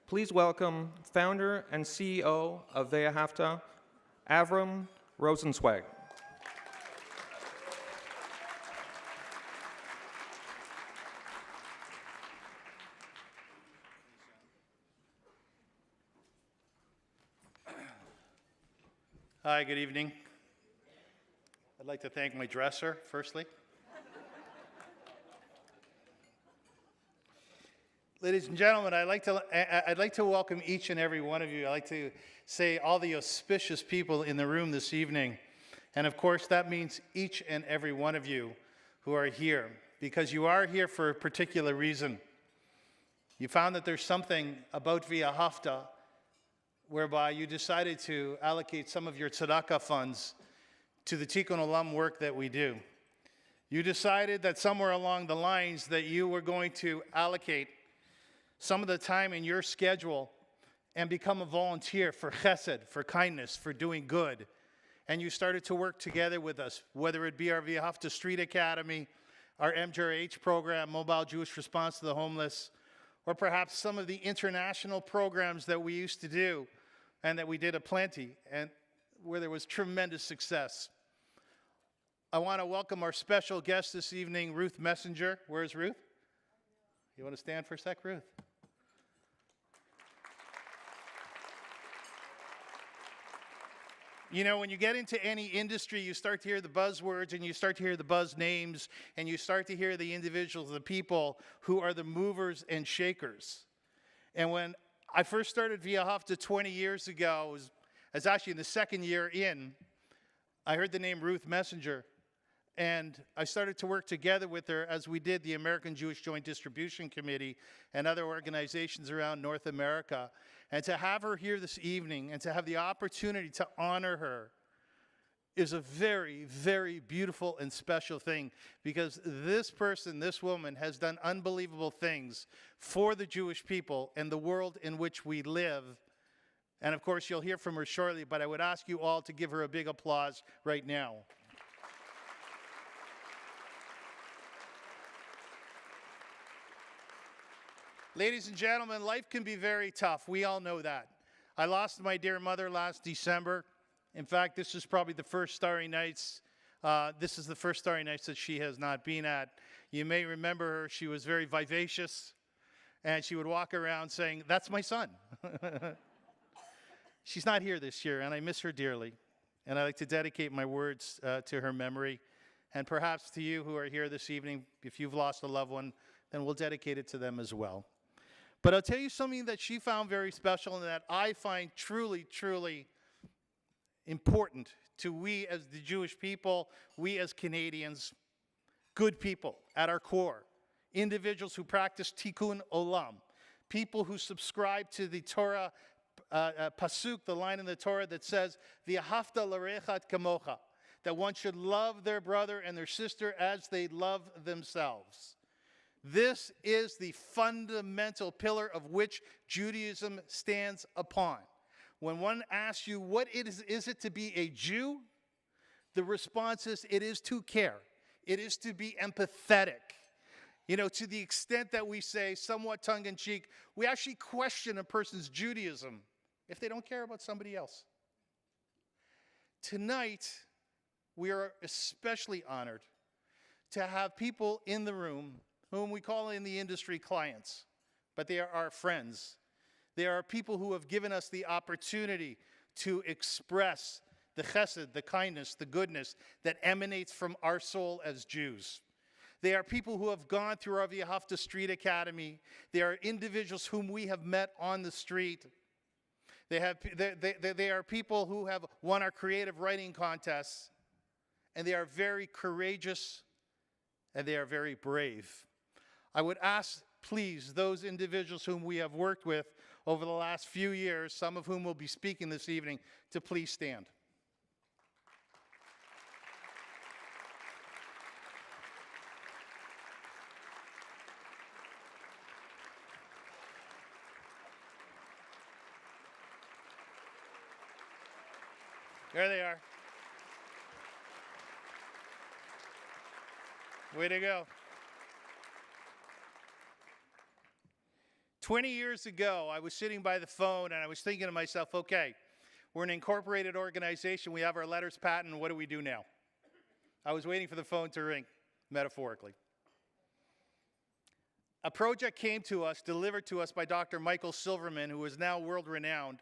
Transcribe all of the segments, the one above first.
Please welcome founder and CEO of Wehrhafte, Avrum Rosensweig. Hi, good evening. I'd like to thank my dresser, firstly. Ladies and gentlemen, I'd like to welcome each and every one of you. I'd like to say all the auspicious people in the room this evening. And of course, that means each and every one of you who are here, because you are here for a particular reason. You found that there's something about Wehrhafte whereby you decided to allocate some of your tzedakah funds to the Tikkun Olam work that we do. You decided that somewhere along the lines that you were going to allocate some of the time in your schedule and become a volunteer for chesed, for kindness, for doing good. And you started to work together with us, whether it be our Wehrhafte Street Academy, our MJRH program, Mobile Jewish Response to the Homeless, or perhaps some of the international programs that we used to do and that we did aplenty, and where there was tremendous success. I want to welcome our special guest this evening, Ruth Messinger. Where's Ruth? You want to stand for a sec, Ruth? You know, when you get into any industry, you start to hear the buzzwords and you start to hear the buzz names and you start to hear the individuals, the people who are the movers and shakers. And when I first started Wehrhafte 20 years ago, I was actually in the second year in, I heard the name Ruth Messinger. And I started to work together with her as we did the American Jewish Joint Distribution Committee and other organizations around North America. And to have her here this evening and to have the opportunity to honor her is a very, very beautiful and special thing, because this person, this woman, has done unbelievable things for the Jewish people and the world in which we live. And of course, you'll hear from her shortly, but I would ask you all to give her a big applause right now. Ladies and gentlemen, life can be very tough. We all know that. I lost my dear mother last December. In fact, this is probably the first Starry Nights. This is the first Starry Nights that she has not been at. You may remember her. She was very vivacious, and she would walk around saying, "That's my son." She's not here this year, and I miss her dearly. And I'd like to dedicate my words to her memory. And perhaps to you who are here this evening, if you've lost a loved one, then we'll dedicate it to them as well. But I'll tell you something that she found very special and that I find truly, truly important to we as the Jewish people, we as Canadians, good people at our core, individuals who practice Tikkun Olam, people who subscribe to the Torah pasuk, the line in the Torah that says, "V'ahavta l'recha kamocha," that one should love their brother and their sister as they love themselves. This is the fundamental pillar of which Judaism stands upon. When one asks you, what is it to be a Jew? The response is, it is to care. It is to be empathetic. You know, to the extent that we say, somewhat tongue-in-cheek, we actually question a person's Judaism if they don't care about somebody else. Tonight, we are especially honored to have people in the room whom we call in the industry clients, but they are our friends. They are people who have given us the opportunity to express the chesed, the kindness, the goodness that emanates from our soul as Jews. They are people who have gone through our Wehrhafte Street Academy. They are individuals whom we have met on the street. They are people who have won our creative writing contests, and they are very courageous, and they are very brave. I would ask, please, those individuals whom we have worked with over the last few years, some of whom will be speaking this evening, to please stand. There they are. Way to go. 20 years ago, I was sitting by the phone and I was thinking to myself, okay, we're an incorporated organization. We have our letters patent. What do we do now? I was waiting for the phone to ring, metaphorically. A project came to us, delivered to us by Dr. Michael Silverman, who is now world-renowned,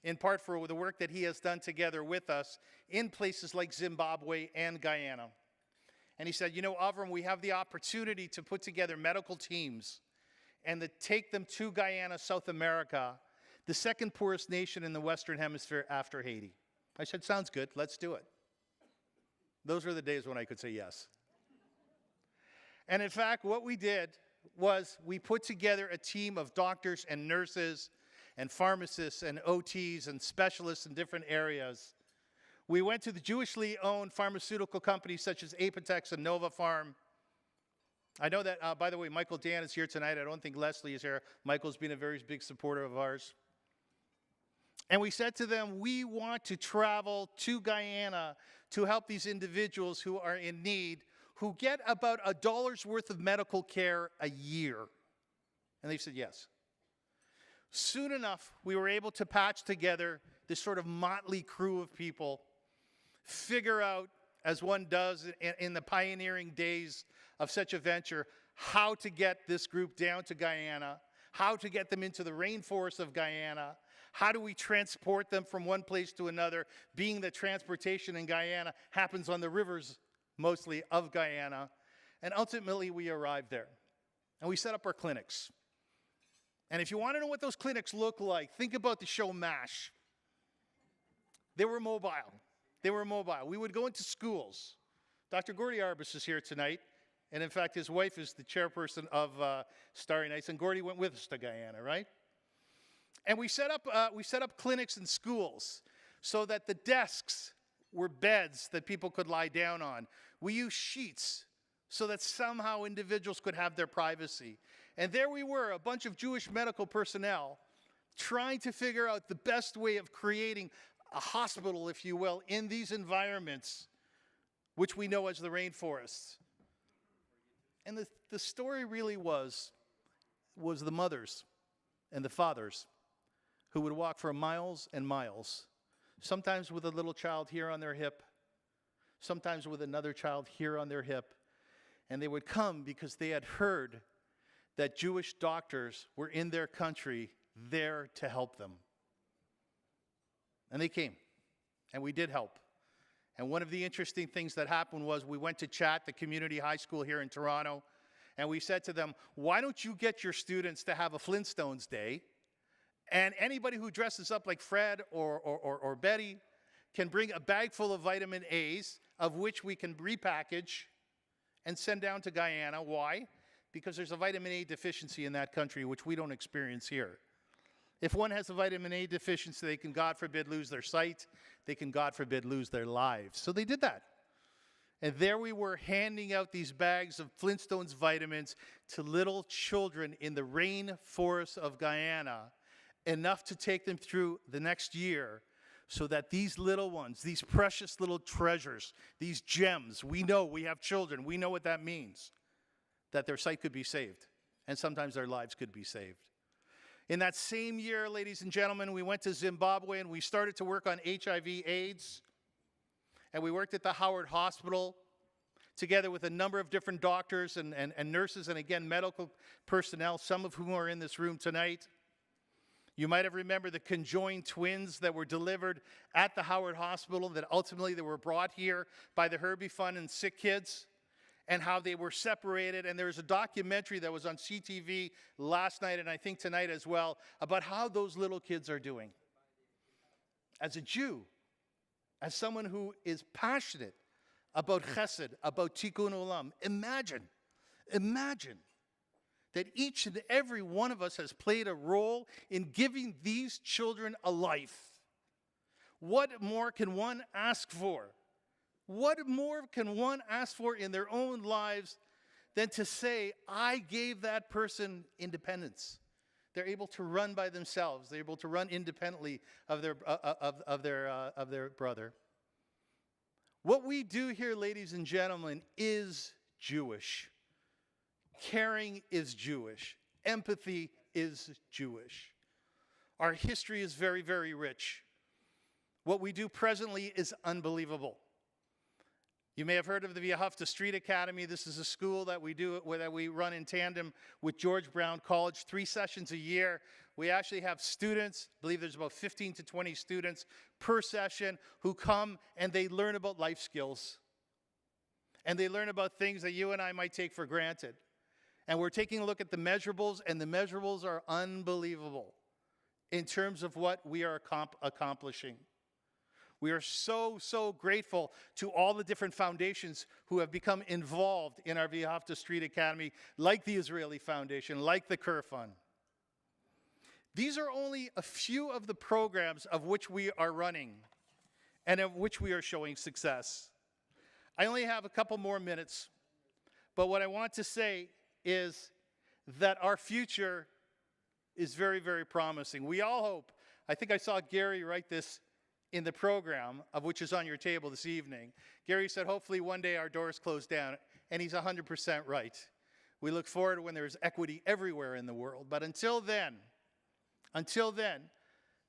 in part for the work that he has done together with us in places like Zimbabwe and Guyana. And he said, you know, Avrum, we have the opportunity to put together medical teams and to take them to Guyana, South America, the second poorest nation in the Western Hemisphere after Haiti. I said, sounds good, let's do it. Those were the days when I could say yes. And in fact, what we did was we put together a team of doctors and nurses and pharmacists and OTs and specialists in different areas. We went to the Jewishly owned pharmaceutical companies such as Apotex and Nova Farm. I know that, by the way, Michael Dan is here tonight. I don't think Leslie is here. Michael's been a very big supporter of ours. And we said to them, we want to travel to Guyana to help these individuals who are in need, who get about $1 worth of medical care a year. And they said yes. Soon enough, we were able to patch together this sort of motley crew of people, figure out, as one does in the pioneering days of such a venture, how to get this group down to Guyana, how to get them into the rainforest of Guyana, how do we transport them from one place to another, being that transportation in Guyana happens on the rivers, mostly, of Guyana. And ultimately, we arrived there. And we set up our clinics. And if you want to know what those clinics look like, think about the show MASH. They were mobile. They were mobile. We would go into schools. Dr. Gordy Arbus is here tonight. And in fact, his wife is the chairperson of Starry Nights. And Gordy went with us to Guyana, right? And we set up clinics in schools so that the desks were beds that people could lie down on. We used sheets so that somehow individuals could have their privacy. And there we were, a bunch of Jewish medical personnel, trying to figure out the best way of creating a hospital, if you will, in these environments, which we know as the rainforests. And the story really was the mothers and the fathers who would walk for miles and miles, sometimes with a little child here on their hip, sometimes with another child here on their hip. And they would come because they had heard that Jewish doctors were in their country there to help them. And they came, and we did help. And one of the interesting things that happened was we went to Chat, the community high school here in Toronto, and we said to them, why don't you get your students to have a Flintstones Day? And anybody who dresses up like Fred or Betty can bring a bag full of vitamin A's, of which we can repackage and send down to Guyana. Why? Because there's a vitamin A deficiency in that country, which we don't experience here. If one has a vitamin A deficiency, they can, God forbid, lose their sight. They can, God forbid, lose their lives. So they did that. And there we were handing out these bags of Flintstones vitamins to little children in the rainforest of Guyana, enough to take them through the next year so that these little ones, these precious little treasures, these gems, we know we have children, we know what that means, that their sight could be saved, and sometimes their lives could be saved. In that same year, ladies and gentlemen, we went to Zimbabwe and we started to work on HIV/AIDS, and we worked at the Howard Hospital together with a number of different doctors and nurses and, again, medical personnel, some of whom are in this room tonight. You might have remembered the conjoined twins that were delivered at the Howard Hospital, that ultimately they were brought here by the Herbie Fund and Sick Kids, and how they were separated. And there was a documentary that was on CTV last night, and I think tonight as well, about how those little kids are doing. As a Jew, as someone who is passionate about chesed, about tikkun olam, imagine that each and every one of us has played a role in giving these children a life. What more can one ask for? What more can one ask for in their own lives than to say, I gave that person independence? They're able to run by themselves. They're able to run independently of their brother. What we do here, ladies and gentlemen, is Jewish. Caring is Jewish. Empathy is Jewish. Our history is very, very rich. What we do presently is unbelievable. You may have heard of the V'ahavta Street Academy. This is a school that we run in tandem with George Brown College, 3 sessions a year. We actually have students, I believe there's about 15 to 20 students per session who come and they learn about life skills. And they learn about things that you and I might take for granted. And we're taking a look at the measurables, and the measurables are unbelievable in terms of what we are accomplishing. We are so, so grateful to all the different foundations who have become involved in our V'ahavta Street Academy, like the Israeli Foundation, like the Kerr Fund. These are only a few of the programs of which we are running and of which we are showing success. I only have a couple more minutes, but what I want to say is that our future is very, very promising. We all hope, I think I saw Gary write this in the program, of which is on your table this evening. Gary said, hopefully one day our doors close down, and he's 100% right. We look forward to when there's equity everywhere in the world. But until then,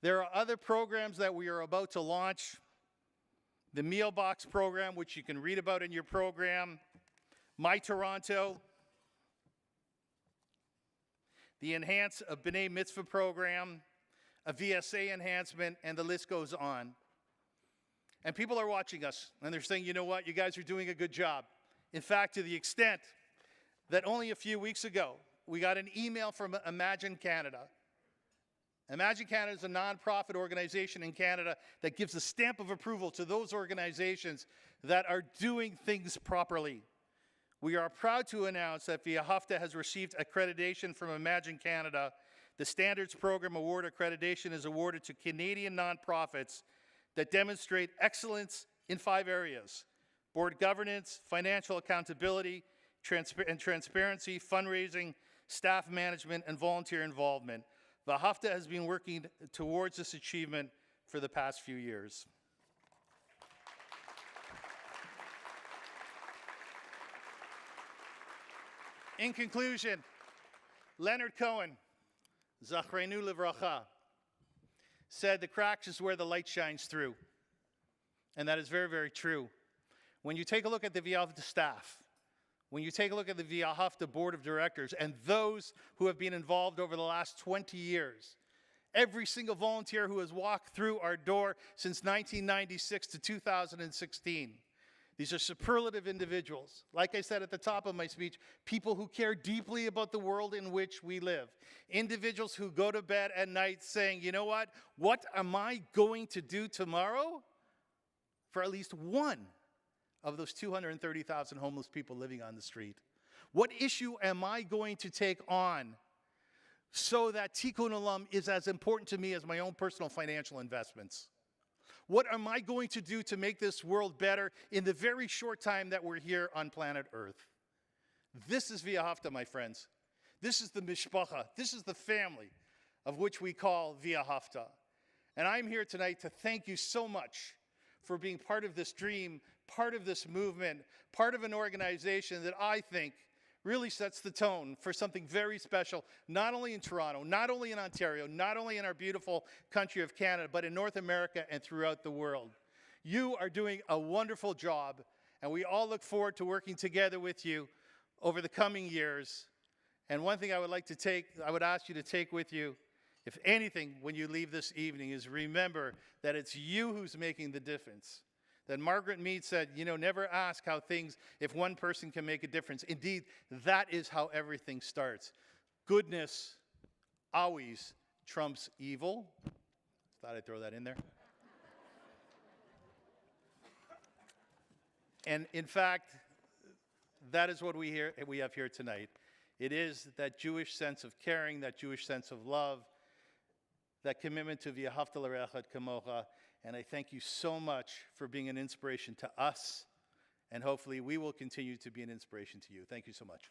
there are other programs that we are about to launch. The Meal Box program, which you can read about in your program. My Toronto. The Enhance a B'nai Mitzvah program. A VSA enhancement, and the list goes on. And people are watching us, and they're saying, you know what, you guys are doing a good job. In fact, to the extent that only a few weeks ago, we got an email from Imagine Canada. Imagine Canada is a nonprofit organization in Canada that gives a stamp of approval to those organizations that are doing things properly. We are proud to announce that V'ahavta has received accreditation from Imagine Canada. The Standards Program Award accreditation is awarded to Canadian nonprofits that demonstrate excellence in 5 areas: board governance, financial accountability, transparency, fundraising, staff management, and volunteer involvement. V'ahavta has been working towards this achievement for the past few years. In conclusion, Leonard Cohen, Zachrenu Livracha, said the cracks is where the light shines through. And that is very, very true. When you take a look at the V'ahavta staff, when you take a look at the V'ahavta board of directors and those who have been involved over the last 20 years, every single volunteer who has walked through our door since 1996 to 2016, these are superlative individuals. Like I said at the top of my speech, people who care deeply about the world in which we live. Individuals who go to bed at night saying, you know what am I going to do tomorrow for at least one of those 230,000 homeless people living on the street? What issue am I going to take on so that Tikkun Olam is as important to me as my own personal financial investments? What am I going to do to make this world better in the very short time that we're here on planet Earth? This is V'ahavta, my friends. This is the mishpacha. This is the family of which we call V'ahavta. And I'm here tonight to thank you so much for being part of this dream, part of this movement, part of an organization that I think really sets the tone for something very special, not only in Toronto, not only in Ontario, not only in our beautiful country of Canada, but in North America and throughout the world. You are doing a wonderful job, and we all look forward to working together with you over the coming years. And one thing I would ask you to take with you, if anything, when you leave this evening, is remember that it's you who's making the difference. That Margaret Mead said, never ask if one person can make a difference. Indeed, that is how everything starts. Goodness always trumps evil. Thought I'd throw that in there. And in fact, that is what we have here tonight. It is that Jewish sense of caring, that Jewish sense of love, that commitment to V'ahavta l'reacha et kamocha. And I thank you so much for being an inspiration to us, and hopefully we will continue to be an inspiration to you. Thank you so much.